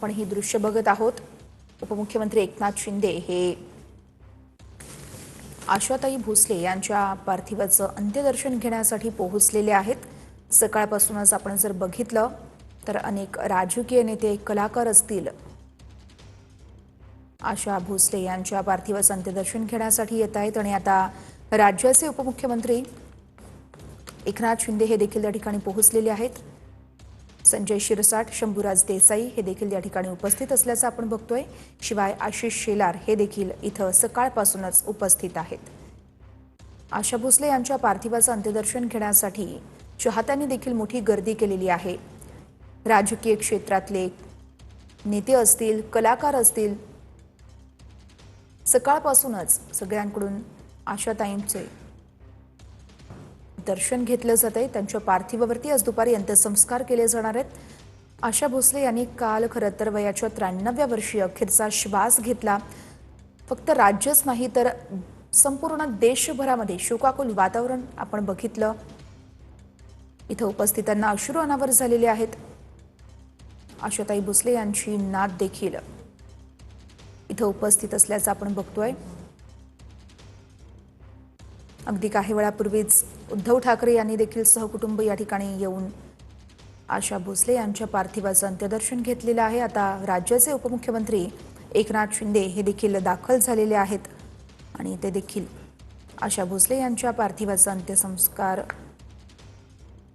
आपण ही दृश्य बघत आहोत। उपमुख्यमंत्री एकनाथ शिंदे हे आशाताई भोसले यांच्या पार्थिवाचं अंत्यदर्शन घेण्यासाठी पोहोचलेले आहेत। सकाळपासूनच आपण जर बघितलं तर अनेक राजकीय नेते, कलाकार असतील, आशा भोसले यांच्या पार्थिवाचं अंत्यदर्शन घेण्यासाठी येत आहेत आणि आता राज्याचे उपमुख्यमंत्री एकनाथ शिंदे हे देखील या ठिकाणी पोहोचलेले आहेत। संजय शिरसाट, शंभूराज देसाई हे देखील या ठिकाणी उपस्थित असल्याचं आपण बघतोय। शिवाय आशिष शेलार हे देखील इथं सकाळपासूनच उपस्थित आहेत। आशा भोसले यांच्या पार्थिवाचं अंत्यदर्शन घेण्यासाठी चाहत्यांनी देखील मोठी गर्दी केलेली आहे। राजकीय क्षेत्रातले नेते असतील, कलाकार असतील, सकाळपासूनच सगळ्यांकडून आशाताईंचे दर्शन घेतलं जात आहे। त्यांच्या पार्थिवावरती आज दुपारी अंत्यसंस्कार केले जाणार आहेत। आशा भोसले यांनी काल खरं तर वयाच्या 93व्या वर्षी अखेरचा श्वास घेतला। फक्त राज्यच नाही तर संपूर्ण देशभरामध्ये शोकाकुल वातावरण आपण बघितलं। इथं उपस्थितांना अश्रू अनावर झालेले आहेत। आशाताई भोसले यांची नात देखील इथं उपस्थित असल्याचं आपण बघतोय। अगदी काही वेळापूर्वीच उद्धव ठाकरे यांनी देखील सहकुटुंब या ठिकाणी येऊन आशा भोसले यांच्या पार्थिवाचं अंत्यदर्शन घेतलेलं आहे। आता राज्याचे उपमुख्यमंत्री एकनाथ शिंदे हे देखील दाखल झालेले आहेत आणि ते देखील आशा भोसले यांच्या पार्थिवाचं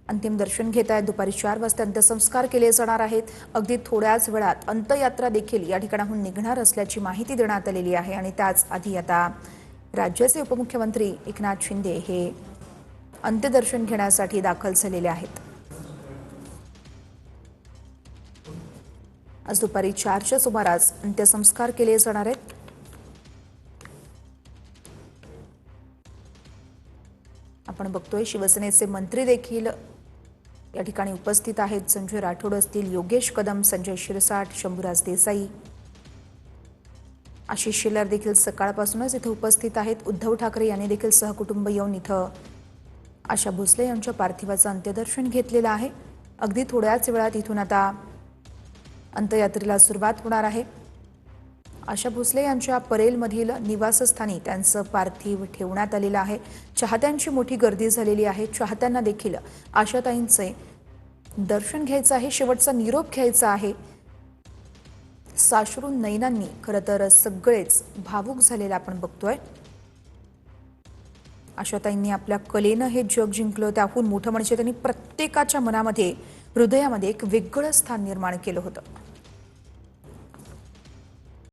अंतिम दर्शन घेत आहेत। दुपारी 4 वाजता अंत्यसंस्कार केले जाणार आहेत। अगदी थोड्याच वेळात अंत्ययात्रा देखील या ठिकाणाहून निघणार असल्याची माहिती देण्यात आलेली आहे आणि त्याच आधी आता राज्याचे उपमुख्यमंत्री एकनाथ शिंदे हे अंत्यदर्शन घेण्यासाठी दाखल झालेले आहेत। आज दुपारी 4च्या सुमारास अंत्यसंस्कार केले जाणार आहेत। आपण बघतोय शिवसेनेचे मंत्री देखील या ठिकाणी उपस्थित आहेत। संजय राठोड असतील, योगेश कदम, संजय शिरसाट, शंभूराज देसाई, आशिष शेलार देखील सकाळपासूनच इथे उपस्थित आहेत। उद्धव ठाकरे यांनी देखील सहकुटुंब येऊन इथं आशा भोसले यांच्या पार्थिवाचं अंत्यदर्शन घेतलेलं आहे। अगदी थोड्याच वेळात इथून आता अंत्ययात्रेला सुरुवात होणार आहे। आशा भोसले यांच्या परेलमधील निवासस्थानी त्यांचं पार्थिव ठेवण्यात आलेलं आहे। चाहत्यांची मोठी गर्दी झालेली आहे। चाहत्यांना देखील आशाताईंचे दर्शन घ्यायचं आहे, शेवटचा निरोप घ्यायचा आहे। साश्रू नयनांनी खरं तर सगळेच भावुक झालेले आपण बघतोय। आशाताईंनी आपल्या कलेनं हे जग जिंकलं, त्याहून मोठं म्हणजे त्यांनी प्रत्येकाच्या मनामध्ये, हृदयामध्ये एक वेगळं स्थान निर्माण केलं होतं।